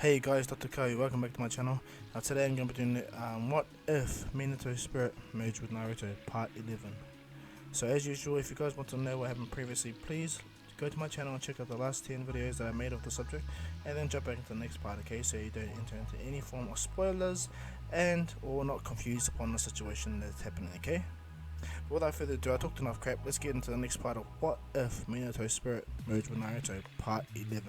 Hey guys, Dr. Ko, welcome back to my channel. Today I'm going to be doing what if Minato Spirit Merged with Naruto part 11. So as usual, if you guys want to know what happened previously, please go to my channel and check out the last 10 videos that I made of the subject, and then jump back into the next part, okay, so you don't enter into any form of spoilers and or not confused upon the situation that's happening, okay? But without further ado, I talked enough crap. Let's get into the next part of what if Minato Spirit Merged with Naruto part 11.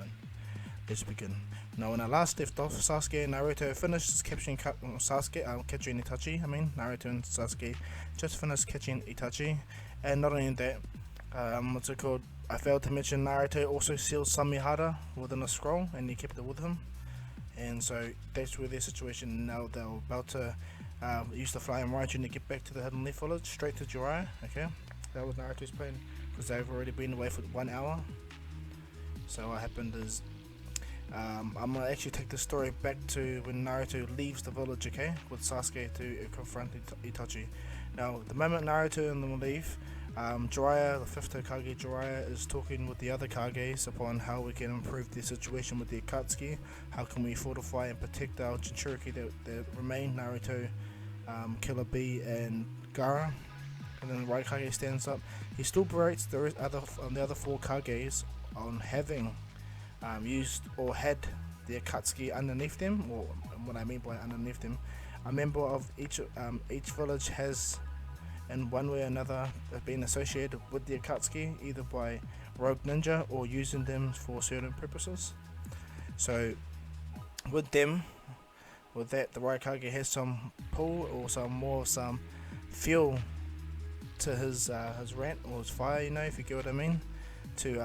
Let's begin. Now, when I last left off, Sasuke and Naruto finished capturing catching Itachi. Naruto and Sasuke just finished catching Itachi, and not only that, what's it called? I failed to mention Naruto also sealed Samihara within a scroll, and he kept it with him. And so that's where their situation now. They're about to use the flying Raijin to get back to the Hidden Leaf Village, straight to Jiraiya. Okay, that was Naruto's plan because they've already been away for 1 hour. So what happened is, I'm gonna actually take the story back to when Naruto leaves the village, okay, with Sasuke to confront Itachi. Now, the moment Naruto and them leave, Jiraiya, the 5th Hokage Jiraiya, is talking with the other Kages upon how we can improve the situation with the Akatsuki, how can we fortify and protect our Jinchuriki that remain, Naruto, Killer Bee, and Gaara. And then the right Kage stands up. He still berates the other 4 Kages on having used or had the Akatsuki underneath them, or what I mean by underneath them, a member of each village has in one way or another been associated with the Akatsuki, either by rogue ninja or using them for certain purposes. So with that, the Raikage has some pull or some fuel to his rant or his fire, if you get what I mean, to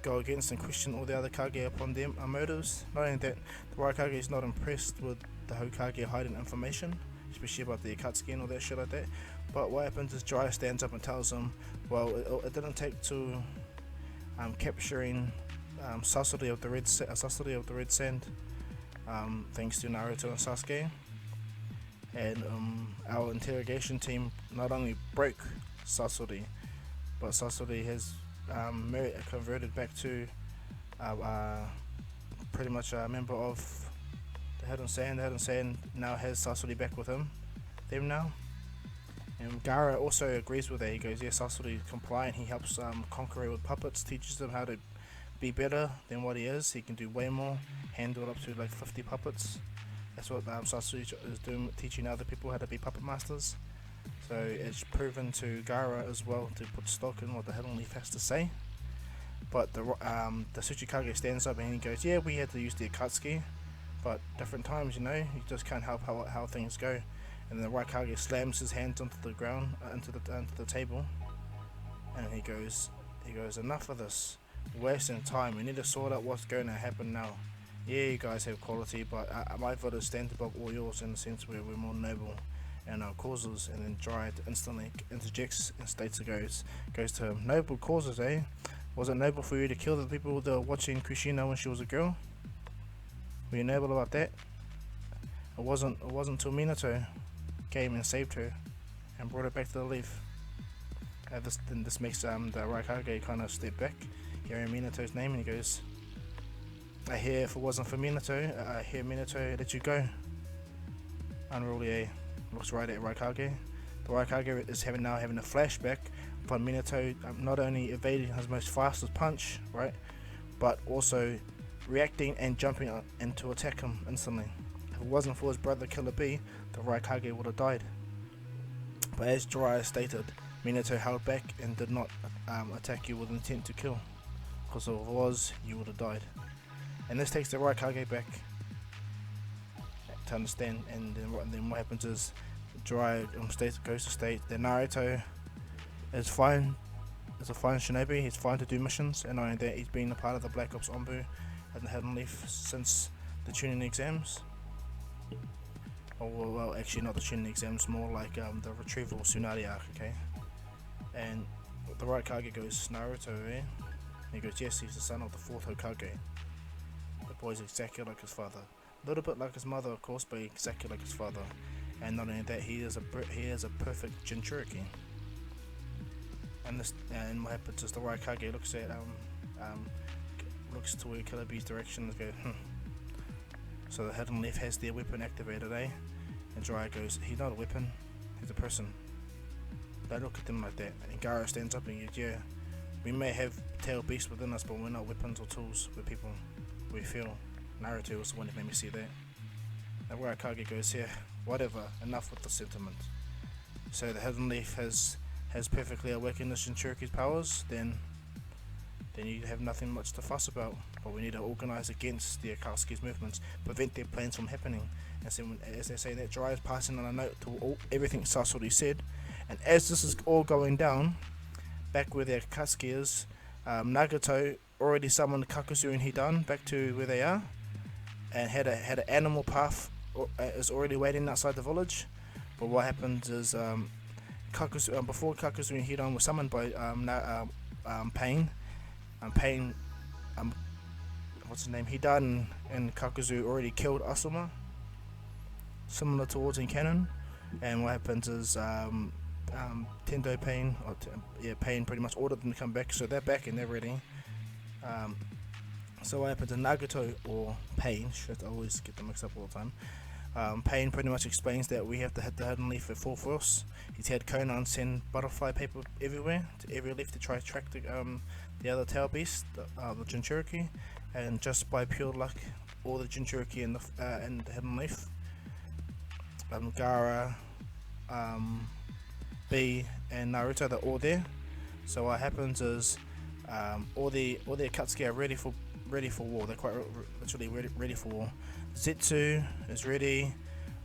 go against and question all the other Kage upon their motives. Not only that, the Raikage is not impressed with the Hokage hiding information, especially about the Akatsuki and all that shit like that. But what happens is Jiraiya stands up and tells him, well, it didn't take to capturing Sasori of the Red Sand, thanks to Naruto and Sasuke. And our interrogation team not only broke Sasori, but Sasori has converted back to pretty much a member of the Hidden Sand. The Hidden Sand now has Sasori back with them now. And Gaara also agrees with that. He goes, yeah, Sasori is compliant. He helps Conqueror with puppets, teaches them how to be better than what he is. He can do way more, handle up to like 50 puppets. That's what Sasori is doing, teaching other people how to be puppet masters. So it's proven to Gaara as well to put stock in what the Hidden Leaf has to say. But the Tsuchikage stands up and he goes, yeah, we had to use the Akatsuki, but different times, you just can't help how things go. And then the Raikage slams his hands onto the ground, into the table, and he goes, enough of this, wasting time. We need to sort out what's going to happen now. Yeah, you guys have quality, but my village stands above all yours in the sense where we're more noble and our causes. And then Jiraiya instantly interjects and states, goes to him, noble causes, eh? Was it noble for you to kill the people that were watching Kushina when she was a girl? Were you noble about that? It wasn't until Minato came and saved her and brought her back to the leaf. This makes the Raikage kind of step back, hearing Minato's name, and he goes, I hear if it wasn't for Minato, I hear Minato let you go. Unruly, eh? Looks right at Raikage. The Raikage is now having a flashback upon Minato not only evading his most fastest punch, right, but also reacting and jumping in to attack him instantly. If it wasn't for his brother Killer Bee, the Raikage would have died. But as Jiraiya stated, Minato held back and did not attack you with intent to kill, because if it was, you would have died. And this takes the Raikage back to understand, and then what happens is Jiraiya goes to state that Naruto is fine, is a fine shinobi, he's fine to do missions, and only that he's been a part of the Black Ops Onbu and the Hidden Leaf since the Chunin exams. Well, actually not the Chunin exams, more like the retrieval Tsunade arc, okay? And the Raikage goes, Naruto, eh? And he goes, yes, he's the son of the 4th Hokage. The boy's exactly like his father. A little bit like his mother, of course, but exactly like his father. And not only that, he is a perfect Jinchuriki. And what happens is the Raikage looks to where Killer Bee's direction and goes, So the Hidden Leaf has their weapon activated, eh? And Jiraiya goes, he's not a weapon, he's a person. Don't look at them like that. And Gaara stands up and goes, yeah, we may have tail beasts within us, but we're not weapons or tools, we're people. We feel. Naruto was the one that made me see that. And Raikage goes, yeah, whatever, enough with the sentiment. So the Hidden Leaf has perfectly awakened the Jinchuriki's powers, then you have nothing much to fuss about. But we need to organise against the Akatsuki's movements, prevent their plans from happening. And so as they say that, Jiraiya's passing on a note to everything Sasori said. And as this is all going down, back where the Akatsuki is, Nagato already summoned Kakuzu and Hidan back to where they are, and had an animal path is already waiting outside the village. But what happens is Kakuzu, before Kakuzu and Hidan were summoned by Pain, what's his name? Hidan and Kakuzu already killed Asuma, similar to Words in Canon. And what happens is Tendo Pain, Pain pretty much ordered them to come back, so they're back and they're ready. So what happens is Nagato or Pain, I always get them mixed up all the time. Pain pretty much explains that we have to hit the Hidden Leaf at full force. He's had Conan send butterfly paper everywhere, to every leaf, to try to track the other tail beast, the Jinchuriki, and just by pure luck, all the Jinchuriki and the Hidden Leaf, Gaara, B, and Naruto, they're all there. So what happens is all the Akatsuki are ready for war. They're quite literally ready for war. Zetsu is ready.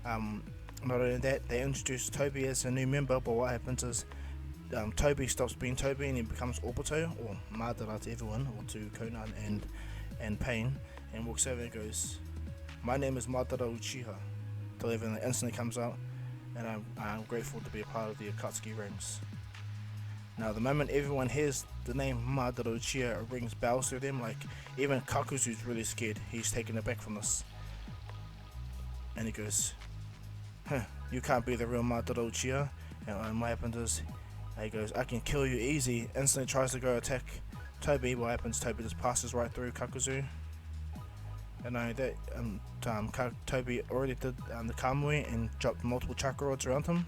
Not only that, they introduce Toby as a new member, but what happens is Toby stops being Toby and he becomes Obito, or Madara to everyone, or to Conan and Pain, and walks over and goes, my name is Madara Uchiha. To everyone that instantly comes out, and I'm grateful to be a part of the Akatsuki ranks. Now the moment everyone hears the name Madara Uchiha, it rings bells through them, like even Kakuzu's really scared, he's taken aback from this. And he goes, you can't be the real Madara Uchiha. And what happens is, he goes, I can kill you easy. Instantly tries to go attack Toby. What happens, Toby just passes right through Kakuzu. And that Toby already did the Kamui and dropped multiple chakra rods around him.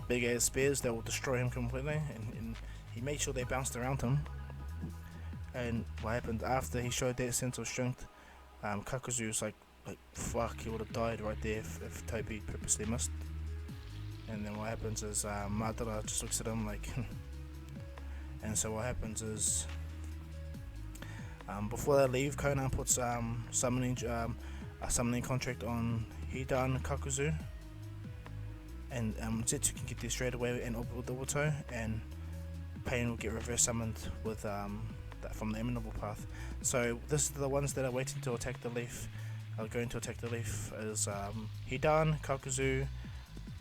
Big ass spears that will destroy him completely. And he made sure they bounced around him. And what happened after he showed that sense of strength, Kakuzu was like fuck, he would have died right there if Toby purposely missed. And then what happens is Madara just looks at him like and so what happens is before they leave, Conan puts a summoning contract on Hidan and Kakuzu, and Zetsu can get there straight away and with Obito, and Pain will get reverse summoned with from the Eminable Path. So this is the ones that are waiting to attack the leaf. Going to attack the leaf is Hidan, Kakuzu,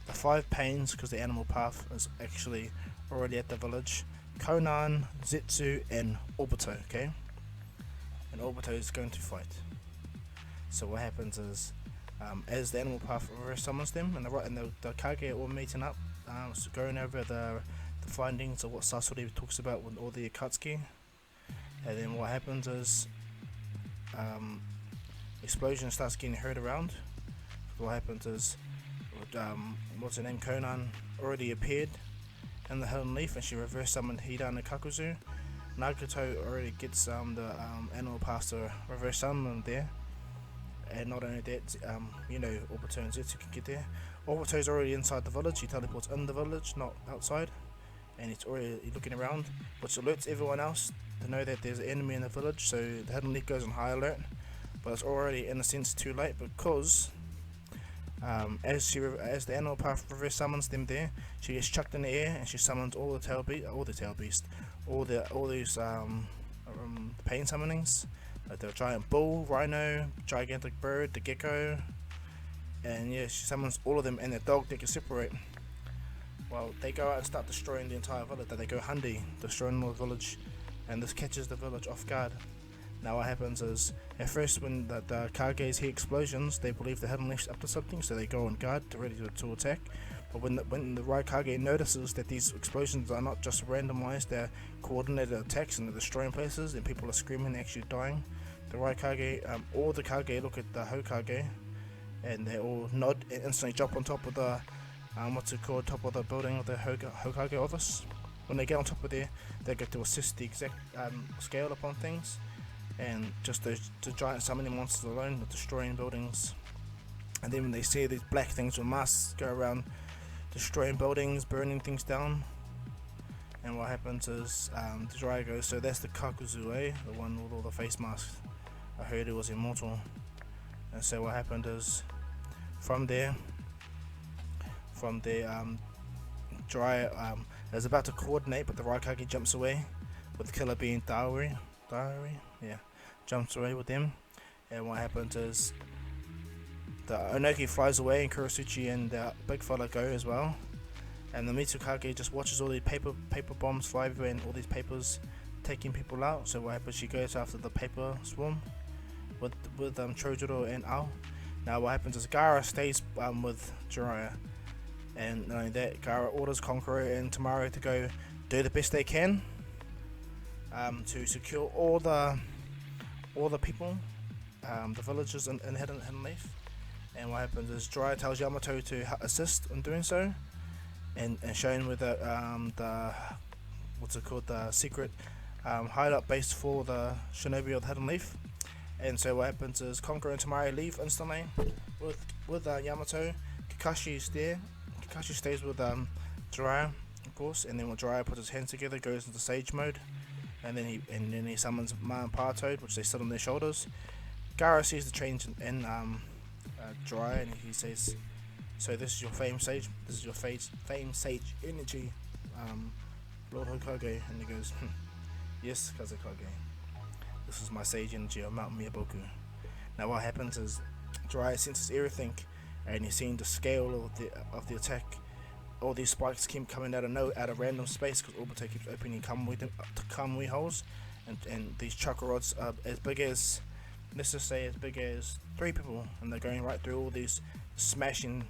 the 5 Pains, because the Animal Path is actually already at the village, Conan, Zetsu, and Obito, okay? And Obito is going to fight. So what happens is, as the Animal Path reverse summons them, and the Kage are all meeting up, so going over the findings of what Sasori talks about with all the Akatsuki. And then what happens is, explosion starts getting heard around. What happens is, what's her name, Conan already appeared in the Hidden Leaf, and she reverse summoned Hidan and Kakuzu. Nagato already gets the Animal Pass to reverse summon there, and not only that, Obito and Zetsu can get there. Obito's already inside the village. He teleports in the village, not outside, and he's already looking around, which alerts everyone else to know that there's an enemy in the village. So the Hidden Leaf goes on high alert, but it's already in a sense too late, because as the Animal Path reverse summons them there, she gets chucked in the air and she summons all these pain summonings, like the giant bull, rhino, gigantic bird, the gecko, and yeah, she summons all of them, and the dog they can separate. Well, they go out and start destroying the entire village. They go Hundi, destroying the village, and this catches the village off guard. Now what happens is, at first when the Kages hear explosions, they believe the Hidden Leaf's up to something, so they go on guard, ready to attack. But when the Raikage notices that these explosions are not just randomized, they're coordinated attacks and they're destroying places, and people are screaming and actually dying, the Raikage, all the Kage look at the Hokage, and they all nod and instantly jump on top of the top of the building of the Hokage office. When they get on top of there, they get to assist the exact scale upon things, and just the giant summoning monsters alone, destroying buildings. And then when they see these black things with masks go around destroying buildings, burning things down, and what happens is the Jiraiya goes, so that's the Kakuzue, the one with all the face masks. I heard it was immortal. And so what happened is, from there, Jiraiya is about to coordinate, but the Raikage jumps away, with the killer being Diary, jumps away with them. And what happens is, the Onoki flies away, and Kurosuchi and the big fella go as well. And the Mitsukage just watches all these paper bombs fly everywhere, and all these papers taking people out. So what happens? She goes after the paper swarm with Chojuro and Ao. Now what happens is Gaara stays with Jiraiya, and not only that, Gaara orders Conqueror and Tamaru to go do the best they can to secure all the people, the villagers in Hidden Leaf. And what happens is Jiraiya tells Yamato to assist in doing so, and showing with the the secret hideout base for the Shinobi of the Hidden Leaf. And so what happens is Conqueror and Tamaru leave instantly with Yamato. Kakashi's there. Kakashi stays with Jiraiya, of course, and then when Jiraiya puts his hands together, goes into Sage mode, and then he summons Ma and Paratoad, which they sit on their shoulders. Gaara sees the change in Jiraiya, and he says, "So this is your fame sage. This is your fame sage energy, Lord Hokage." And he goes, "Yes, Kazekage. This is my sage energy of Mount Miyaboku." Now what happens is Jiraiya senses everything, and he's seeing the scale of the attack. All these spikes keep coming out of random space, because Obito keeps opening Kamui holes, and these chakra rods are as big as, let's just say, as big as 3 people, and they're going right through all these, smashing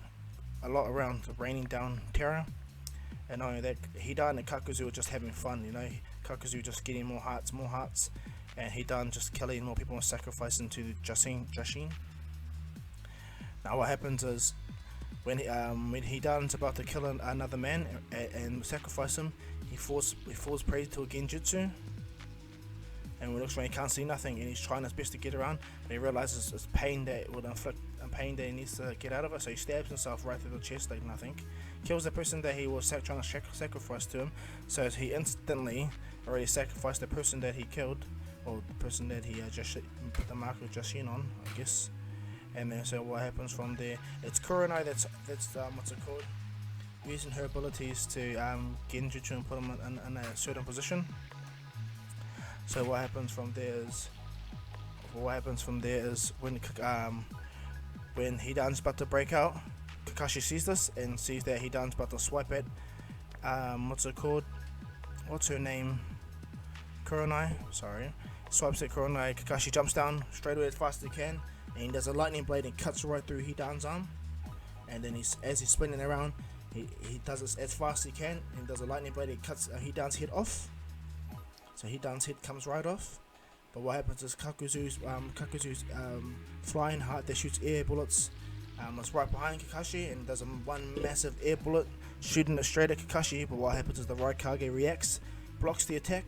a lot around, raining down terror. And not only that, Hidan and Kakuzu are just having fun, Kakuzu just getting more hearts, and Hidan just killing more people and sacrificing to Jashin. Now what happens is, when Hidan's about to kill another man and sacrifice him, he falls prey to a genjutsu, and when he can't see nothing, and he's trying his best to get around, but he realizes it's pain that it would inflict, and pain that he needs to get out of it. So he stabs himself right through the chest like nothing, kills the person that he was trying to sacrifice to him. So he instantly already sacrificed the person that he killed, or the person that he just put the mark of Jashin on, I guess. And then so what happens from there? It's Kuronai that's what's it called? Using her abilities to genjutsu and put him in a certain position. So what happens from there is when Hidan's about to break out, Kakashi sees this and sees that Hidan's about to swipe at what's it called? What's her name? Kuronai. Sorry. Swipes at Kuronai. Kakashi jumps down straight away as fast as he can, and he does a lightning blade and cuts right through Hidan's arm. And then as he's spinning around, he does it as fast as he can, and does a lightning blade and cuts Hidan's head off. So Hidan's head comes right off. But what happens is Kakuzu's flying heart that shoots air bullets is right behind Kakashi, and does one massive air bullet shooting it straight at Kakashi. But what happens is the Raikage reacts, blocks the attack,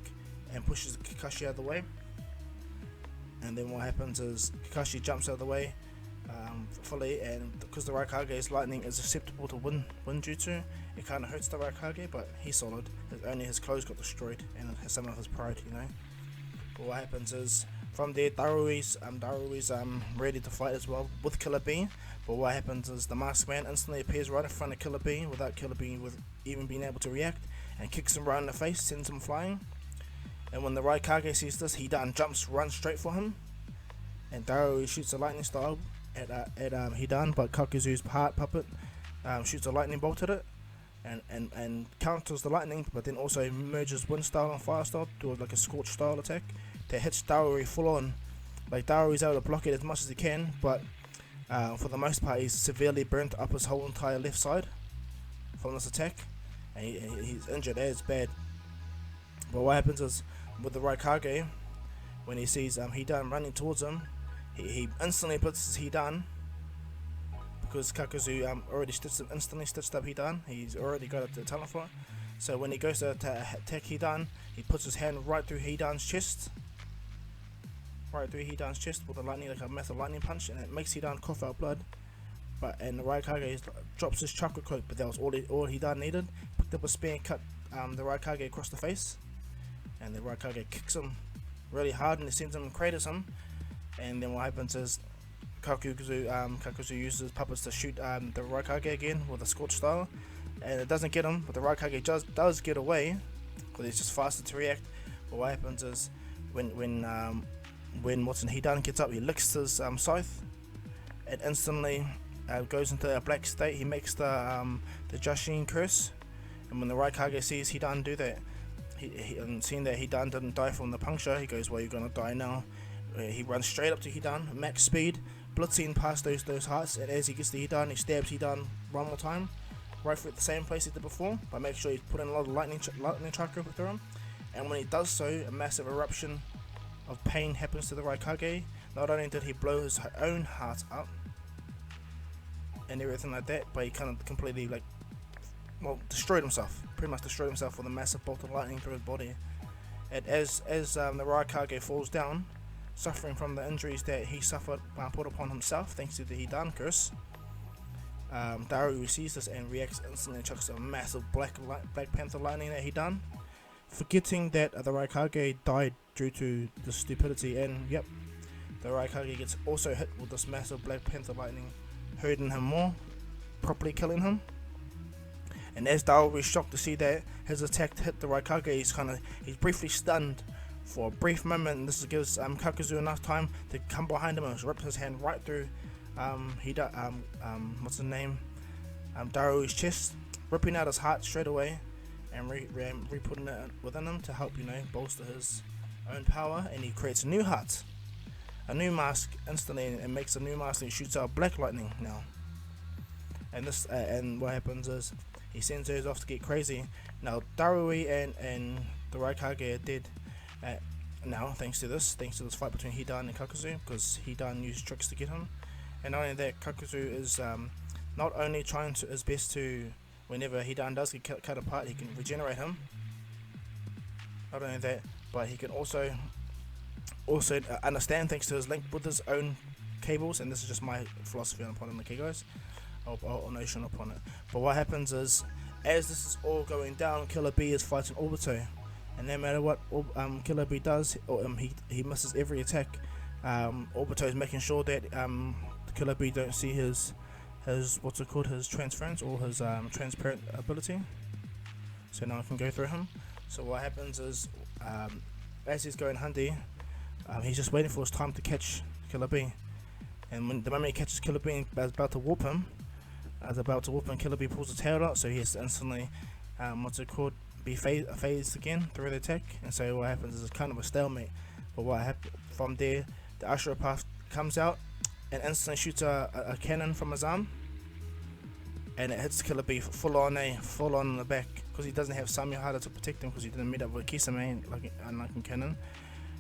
and pushes Kakashi out of the way. And then what happens is Kakashi jumps out of the way fully, and because the Raikage's lightning is susceptible to wind jutsu, it kind of hurts the Raikage, but he's solid. Only his clothes got destroyed, and some of his pride, But what happens is, from there, Darui's ready to fight as well with Killer Bee. But what happens is the Masked Man instantly appears right in front of Killer Bee without Killer Bee even being able to react, and kicks him right in the face, sends him flying. And when the Raikage sees this, he runs straight for him, and Darui shoots a lightning style at Hidan, but Kakuzu's heart puppet shoots a lightning bolt at it, and counters the lightning, but then also merges wind style and fire style to like a scorch style attack that hits Darui full on. Like Darui's able to block it as much as he can, but for the most part he's severely burnt up his whole entire left side from this attack, and he's injured as bad. But what happens is, with the Raikage, when he sees Hidan running towards him, he instantly puts his Hidan, because Kakuzu instantly stitched up Hidan. He's already got the talent for it. So when he goes to attack Hidan, he puts his hand right through Hidan's chest. With a lightning, like a massive lightning punch, and it makes Hidan cough out blood. And the Raikage drops his chakra cloak, but that was all Hidan needed. Picked up a spear and cut the Raikage across the face, and the Raikage kicks him really hard and it sends him and craters him. And then what happens is Kakuzu uses puppets to shoot the Raikage again with a scorch style, and it doesn't get him, but the Raikage does get away because he's just faster to react. But what happens is when Hidan gets up, he licks his scythe. It instantly goes into a black state. He makes the Jashin curse, and when the Raikage sees Hidan do that, and seeing that Hidan didn't die from the puncture, he goes, "Well, you're gonna die now." He runs straight up to Hidan, max speed, blitzing past those hearts, and as he gets to Hidan, he stabs Hidan one more time, right through the same place he did before, by making sure he's putting a lot of lightning chakra through him. And when he does so, a massive eruption of pain happens to the Raikage. Not only did he blow his own heart up and everything like that, but he kind of completely destroyed himself. Pretty much destroyed himself with a massive bolt of lightning through his body. And as the Raikage falls down, suffering from the injuries that he suffered put upon himself thanks to the Hidan curse, Daru sees this and reacts instantly and chucks a massive Black Panther lightning at Hidan, forgetting that the Raikage died due to the stupidity. And yep, the Raikage gets also hit with this massive Black Panther lightning, hurting him more, properly killing him. And as Daru is shocked to see that his attack hit the Raikage, he's briefly stunned for a brief moment, and this gives Kakuzu enough time to come behind him and rip his hand right through Daru's chest, ripping out his heart straight away and re-putting it within him to help bolster his own power. And he creates a new heart, a new mask instantly, and makes a new mask and shoots out black lightning now. And this and what happens is he sends those off to get crazy. Now Darui and the Raikage are dead now, thanks to this fight between Hidan and Kakuzu, because Hidan used tricks to get him. And not only that, Kakuzu is not only trying his best to, whenever Hidan does get cut apart, he can regenerate him. Not only that, but he can also understand, thanks to his link with his own cables. And this is just my philosophy upon it, okay guys, or notion upon it. But what happens is, as this is all going down, Killer B is fighting Obito, and no matter what Killer B does, he misses every attack. Obito is making sure that Killer B don't see his his transference or his transparent ability, so now I can go through him. So what happens is, as he's going handy, he's just waiting for his time to catch Killer B, and when the moment he catches Killer B and is about to whoop him, Killer B pulls the tail out, so he has to instantly be phased again through the attack. And so what happens is it's kind of a stalemate. But what happens from there, the Ashura Path comes out and instantly shoots a cannon from his arm, and it hits Killer B full on in the back, because he doesn't have Samihara to protect him, because he didn't meet up with Kisame unlike in Cannon.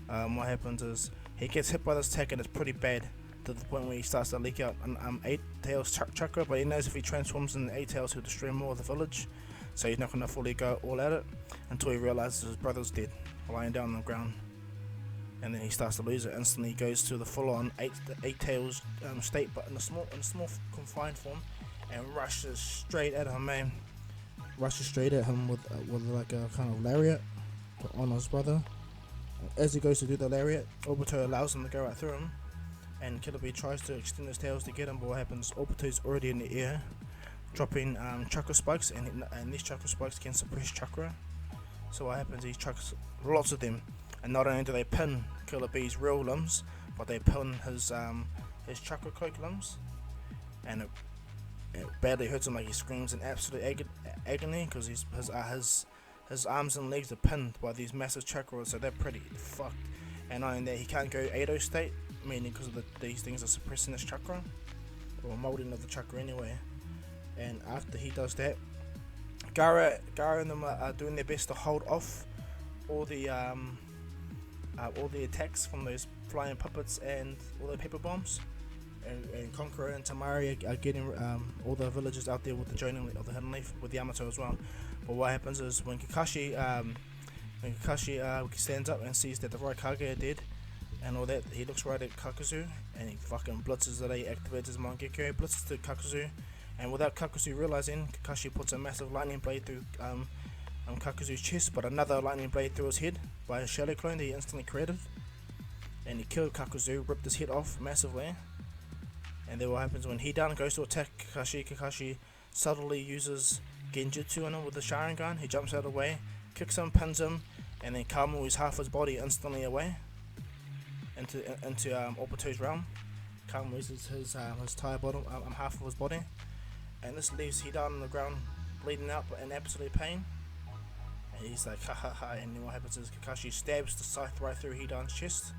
What happens is he gets hit by this attack, and it's pretty bad, to the point where he starts to leak out an 8 Tails chakra, but he knows if he transforms into 8 Tails he'll destroy more of the village, so he's not going to fully go all at it until he realizes his brother's dead, lying down on the ground. And then he starts to lose it. Instantly he goes to the full-on 8 Tails state, but in a small confined form, and rushes straight at him, man. Rushes straight at him with like a kind of lariat on his brother. As he goes to do the lariat, Obito allows him to go right through him, and Killer B tries to extend his tails to get him, but what happens, Obito's already in the air, dropping chakra spikes, and these chakra spikes can suppress chakra. So what happens, he chucks lots of them, and not only do they pin Killer B's real limbs, but they pin his chakra cloak limbs, and it badly hurts him. Like, he screams in absolute agony, because his arms and legs are pinned by these massive chakras, so they're pretty fucked. And not only that, he can't go Edo state, meaning because of these things are suppressing his chakra, or molding of the chakra anyway. And after he does that, Gaara and them are doing their best to hold off all the all the attacks from those flying puppets and all the paper bombs. And Konkuro and Tamari are getting all the villagers out there with the joining of the Hidden Leaf with Yamato as well. But what happens is when Kakashi stands up and sees that the Raikage are dead and all that, he looks right at Kakuzu and he fucking blitzes it. He activates his Mangekyo, blitzes to Kakuzu, and without Kakuzu realizing, Kakashi puts a massive lightning blade through Kakuzu's chest, but another lightning blade through his head by a shadow clone that he instantly created, and he killed Kakuzu, ripped his head off massively. And then what happens when Hidan goes to attack Kakashi subtly uses Genjutsu on him with the Sharingan. He jumps out of the way, kicks him, pins him, and then Kama moves half his body instantly away into Obito's realm. Kama moves his entire bottom, half of his body, and this leaves Hidan on the ground bleeding out in absolute pain. And he's like ha ha ha, and then what happens is Kakashi stabs the scythe right through Hidan's chest.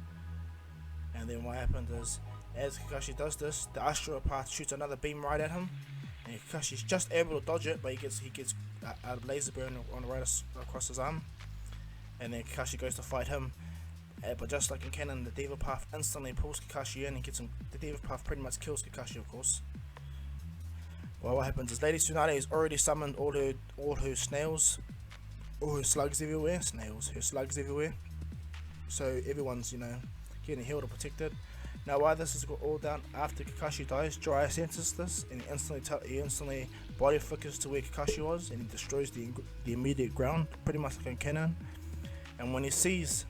And then what happens is, as Kakashi does this, the astral path shoots another beam right at him, and Kakashi's just able to dodge it, but he gets a laser burn on the right across his arm. And then Kakashi goes to fight him, but just like in canon, the Diva Path instantly pulls Kakashi in and gets him. The Diva Path pretty much kills Kakashi, of course. Well, what happens is Lady Tsunade has already summoned all her snails, all her slugs everywhere. Her slugs everywhere. So everyone's getting healed or protected. Now, while this is all done, after Kakashi dies, Jiraiya senses this, and he instantly body flickers to where Kakashi was, and he destroys the immediate ground, pretty much like in canon. And when he sees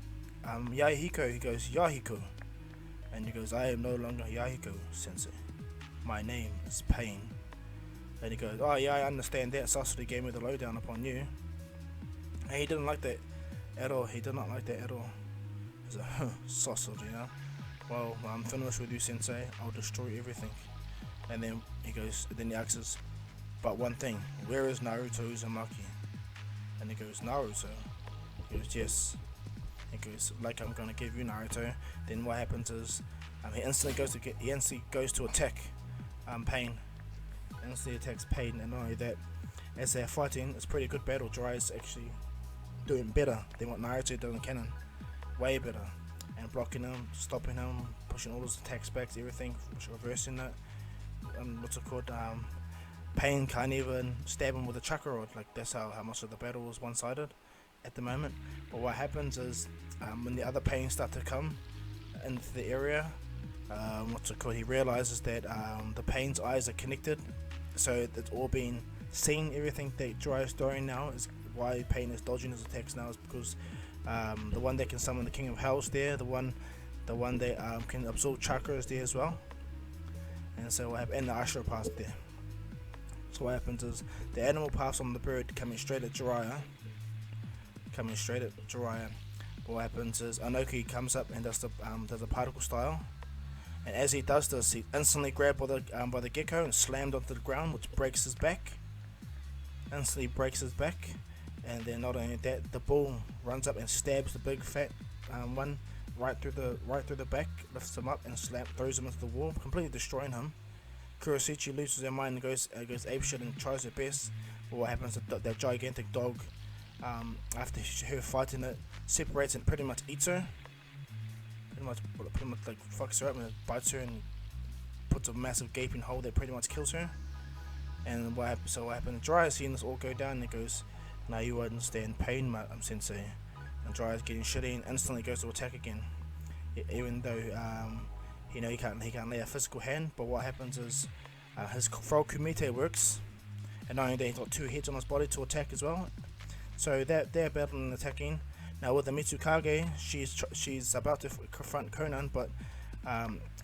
Yahiko, he goes, Yahiko, and he goes, I am no longer Yahiko, sensei. My name is Pain. And he goes, oh yeah, I understand that. Sasori gave me the lowdown upon you. And he didn't like that at all. He did not like that at all. He's like, Sasori, well, I'm finished with you, sensei. I'll destroy everything. And then he asks, but one thing, where is Naruto Uzumaki? And he goes, Naruto? He goes, yes. He goes, like I'm gonna give you Naruto. Then what happens is, he instantly goes to attack Pain. Instantly attacks Pain, and not only that, as they're fighting, it's a pretty good battle. Jiraiya's actually doing better than what Naruto did in canon. Way better. And blocking him, stopping him, pushing all his attacks back, everything, reversing it. What's it called? Pain can't even stab him with a chakra rod. Like, that's how much of the battle was one-sided at the moment. But what happens is, when the other Pains start to come into the area, he realizes that the Pain's eyes are connected, so it's all being seen. Everything that Jiraiya's doing now is why Pain is dodging his attacks now, is because the one that can summon the King of Hell's there, the one that can absorb chakra is there as well, and so what happens, and the Ashura Pass there. So what happens is the animal pass on the bird coming straight at Jiraiya. But what happens is Anoki comes up and does a particle style, and as he does this, he instantly grabbed by the gecko and slammed onto the ground, which breaks his back. Instantly breaks his back. And then not only that, the bull runs up and stabs the big fat one right through the back, lifts him up and throws him into the wall, completely destroying him. Kuroshichi loses her mind and goes apeshit and tries her best. But what happens? That gigantic dog, after her fighting it, separates and pretty much eats her. Pretty much like fucks her up and bites her and puts a massive gaping hole that pretty much kills her. And what happens? Jiraiya's seeing this all go down, and he goes, now you understand Pain, sensei. And Jiraiya's getting shitty and instantly goes to attack again. Even though he can't lay a physical hand, but what happens is his Frog Kumite works, and not only that, he's got two heads on his body to attack as well. So they're battling and attacking. Now with the Mitsukage, she's about to confront Conan, but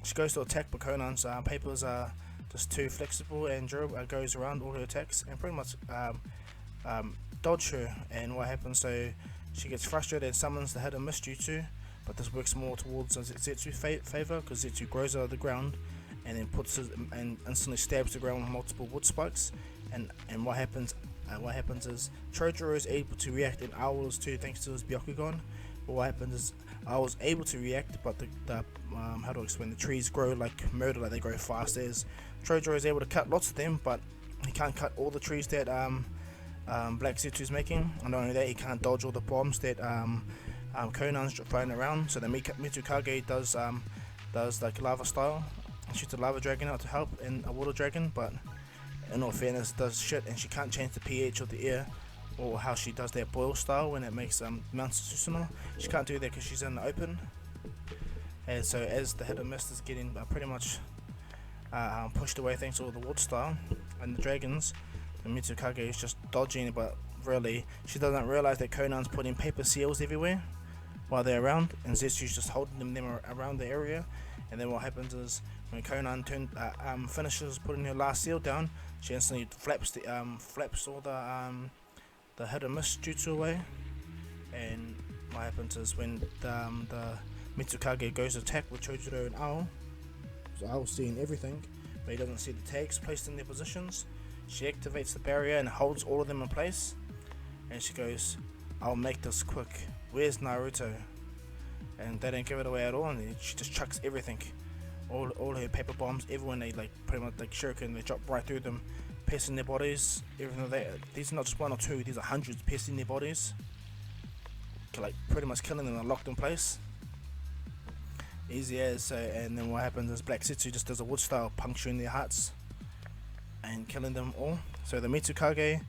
she goes to attack, but Conan's papers are just too flexible, and Jiro goes around all her attacks and pretty much dodge her. And what happens? So she gets frustrated and summons the hidden mist Jutsu, but this works more towards Zetsu's favor, because Zetsu grows out of the ground and then and instantly stabs the ground with multiple wood spikes. And what happens? What happens is Chojuro is able to react, and Owl is too, thanks to his Byakugan. But what happens is Owl's able to react, but the how do I explain? The trees grow like murder, like they grow fast. As Chojuro is able to cut lots of them, but he can't cut all the trees that Black Zetsu's making. And not only that, he can't dodge all the bombs that Conan's flying around, so the Mitsukage does like lava style, shoots a lava dragon out to help in a water dragon, but in all fairness does shit, and she can't change the pH of the air or how she does that boil style when it makes Mount Susanoo. She can't do that because she's in the open. And so as the hit and miss is getting pretty much pushed away thanks to all the water style and the dragons, the Mitsukage is just dodging, but really she doesn't realize that Conan's putting paper seals everywhere while they're around, and Zetsu's just holding them around the area. And then what happens is when Conan finishes putting her last seal down, she instantly flaps all the hit and miss jutsu away. And what happens is when the Mitsukage goes to attack with Chojuro and Ao, so Ao's seeing everything, but he doesn't see the tags placed in their positions. She activates the barrier and holds all of them in place, and she goes, "I'll make this quick. Where's Naruto?" And they don't give it away at all, and she just chucks everything, all her paper bombs, everyone, they like pretty much like shuriken, they drop right through them, piercing their bodies. Even though these are not just one or two, these are hundreds piercing their bodies, like pretty much killing them and locked in place. Easy as. So, and then what happens is Black Zetsu just does a wood style, puncturing their hearts and killing them all. So the Mitsukage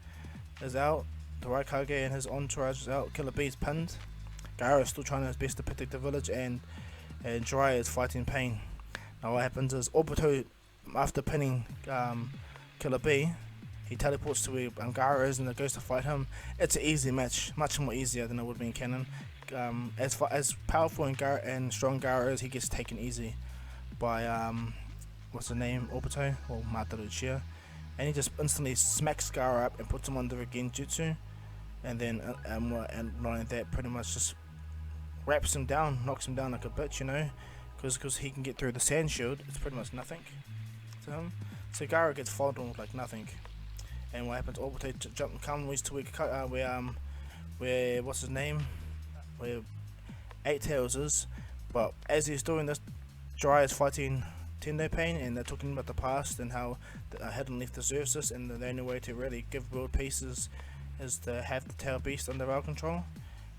is out, the Raikage and his entourage is out, Killer Bee's pinned, Gaara is still trying his best to protect the village, and Jiraiya is fighting Pain. Now what happens is Obito, after pinning Killer Bee, he teleports to where Gaara is and goes to fight him. It's an easy match, much more easier than it would be in canon. As powerful and strong Gaara is, he gets taken easy by what's the name, Obito or Mataru Uchiha, and he just instantly smacks Gaara up and puts him under a genjutsu, and then and not only that, pretty much just wraps him down, knocks him down like a bitch, you know, because he can get through the sand shield. It's pretty much nothing to him. So Gaara gets folded like nothing. And what happens? Obito comes to where what's his name? Where Eight Tails is. But as he's doing this, Jiraiya is fighting Tendo Pain, and they're talking about the past and how Hidden Leaf deserves this, and the only way to really give world peace is to have the Tail Beast under our control.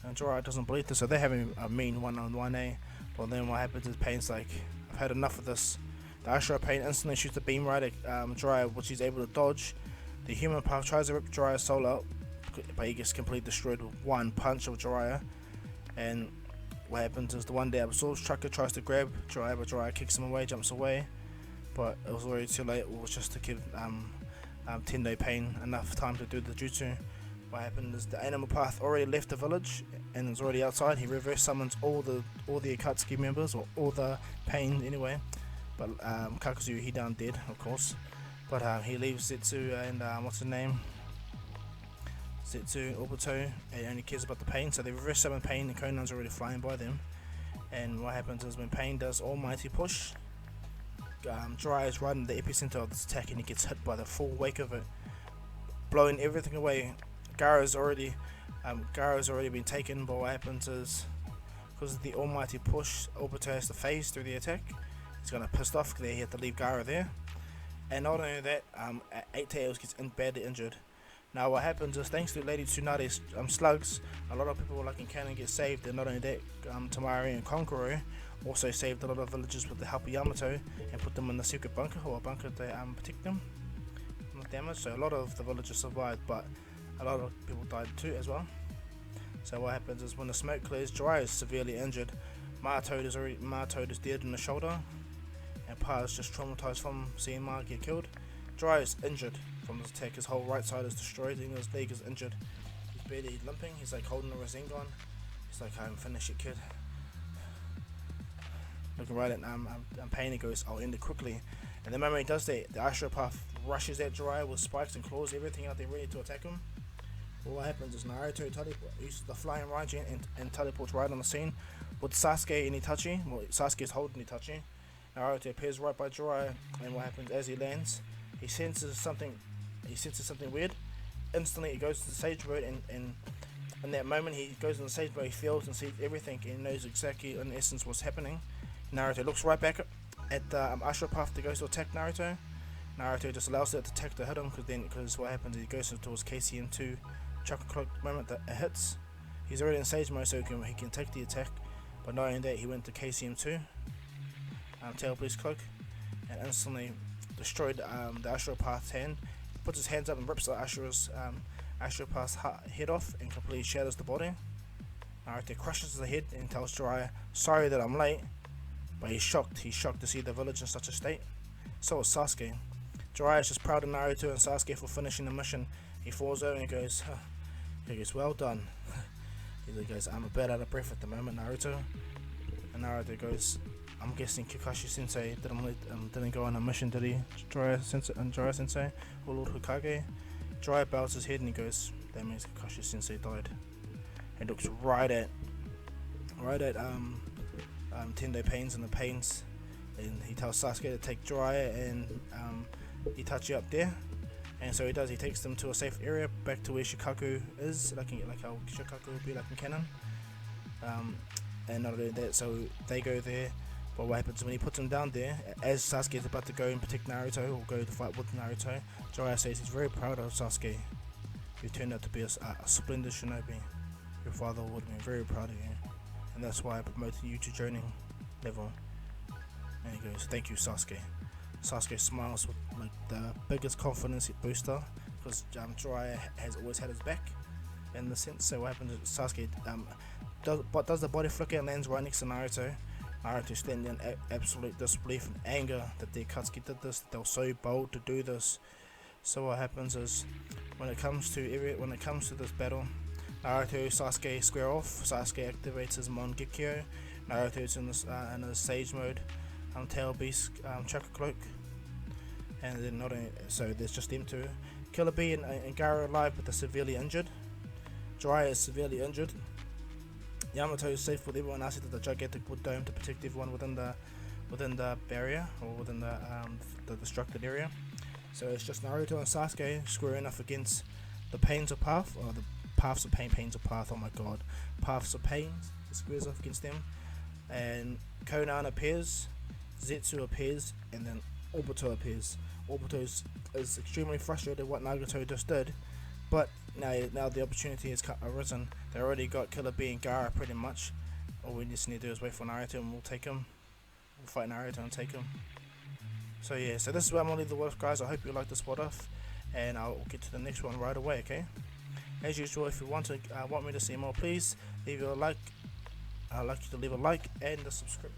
And Jiraiya doesn't believe this, so they're having a mean one-on-one. But then what happens is Pain's like, I've had enough of this. The Ashura Pain instantly shoots a beam right at Jiraiya, which he's able to dodge. The human path tries to rip Jiraiya's soul out, but he gets completely destroyed with one punch of Jiraiya. And what happens is the one that absorbs Trucker tries to grab Jiraiya, but Jiraiya kicks him away, jumps away. But it was already too late. It was just to give Tendo Pain enough time to do the jutsu. What happened is the animal path already left the village and is already outside. He reverse summons all the Akatsuki members, or all the Pain anyway. But Kakuzu, he down dead, of course. But he leaves Zetsu and what's his name? Zetsu, Obito, and only cares about the Pain. So they reverse summon Pain, and Conan's already flying by them. And what happens is when Pain does Almighty Push, Jiraiya is right in the epicenter of this attack, and he gets hit by the full wake of it, blowing everything away. Gaara's already been taken, but what happens is, because of the Almighty Push, Obito has to phase through the attack. He's gonna pissed off because he had to leave Gaara there. And not only that, Eight Tails gets badly injured. Now what happens is, thanks to Lady Tsunade's slugs, a lot of people like in canon get saved, and not only that, Tamari and Konkoro also saved a lot of villagers with the help of Yamato and put them in the secret bunker, or a bunker to protect them from the damage. So a lot of the villagers survived, but a lot of people died too as well. So what happens is when the smoke clears, Jiraiya is severely injured. Martoad is dead in the shoulder, and Pa is just traumatized from seeing Ma get killed. Jiraiya is injured from this attack. His whole right side is destroyed, and his leg is injured. He's barely limping. He's like holding a Rasengan. He's like, I'm finish it, kid. Looking right at Pain, he goes, I'll end it quickly. And the moment he does that, the Ashura Path rushes at Jiraiya with spikes and claws, everything out there ready to attack him. Well, what happens is Naruto uses the flying Raijin and teleports right on the scene with Sasuke and Itachi. Well, Sasuke is holding Itachi. Naruto appears right by Jiraiya, and what happens as he lands, he senses something weird. Instantly, he goes to the Sage Mode, and in that moment, he goes in the Sage Mode, he feels and sees everything, and he knows exactly, in essence, what's happening. Naruto looks right back at the Ashura Path that goes to attack Naruto. Naruto just allows that attack to hit him, because what happens is he goes towards KCM2 Chakra Cloak moment that it hits. He's already in Sage mode, so he can take the attack. But not only that, he went to KCM2, Tail Beast Cloak, and instantly destroyed the Astral Path's hand. Puts his hands up and rips the Astral Path's head off and completely shatters the body. Naruto crushes the head and tells Jiraiya, "Sorry that I'm late," but he's shocked. He's shocked to see the village in such a state. So is Sasuke. Jiraiya is just proud of Naruto and Sasuke for finishing the mission. He falls over and goes, "Well done." He goes, "I'm a bit out of breath at the moment, Naruto." And Naruto goes, "I'm guessing Kakashi Sensei didn't go on a mission, did he? Jiraiya Sensei or Lord Hokage?" Jiraiya bows his head and he goes, "That means Kakashi Sensei died." He looks right at Tendo Pains and the Pains, and he tells Sasuke to take Jiraiya and Itachi up there. And so he does. He takes them to a safe area, back to where Shikaku is, like how Shikaku would be like in canon. And not only that, so they go there. But what happens when he puts him down there, as Sasuke is about to go and protect Naruto or go to fight with Naruto, Jiraiya says he's very proud of Sasuke. You turned out to be a splendid shinobi. Your father would have been very proud of you, and that's why I promoted you to joining level. And he goes, "Thank you, Sasuke." Sasuke smiles with like the biggest confidence booster, because Jiraiya has always had his back in the sense. So what happens is Sasuke does the body flicker and lands right next to Naruto. Naruto standing in absolute disbelief and anger that the Akatsuki did this. They were so bold to do this. So what happens is when it comes to this battle, Naruto Sasuke square off. Sasuke activates his Mangekyo. Naruto's in his Sage mode. Tail Beast Chakra Cloak, and then so there's just them two. Killer Bee and Gaara alive, but they're severely injured. Jiraiya is severely injured. Yamato is safe with everyone else at the gigantic wood dome to protect everyone within the barrier or within the destructed area. So it's just Naruto and Sasuke squaring off against the Pains of Path, or the Paths of Pain, Pains of Path. Oh my God, Paths of Pains. He squares off against them, and Conan appears. Zetsu appears, and then Obito appears. Obito is extremely frustrated at what Nagato just did, but now the opportunity has arisen. They already got Killer Bee and Gaara pretty much. All we just need to do is wait for Naruto and we'll take him. We'll fight Naruto and take him. So yeah, so this is where I'm going to leave the work, guys. I hope you like this spot off, and I'll get to the next one right away, okay? As usual, if you want me to see more, please leave a like. I'd like you to leave a like and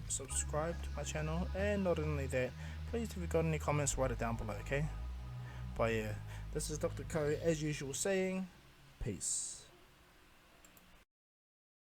subscribe to my channel, and not only that, please if you've got any comments, write it down below, okay? But yeah, this is Dr. Ko as usual saying peace.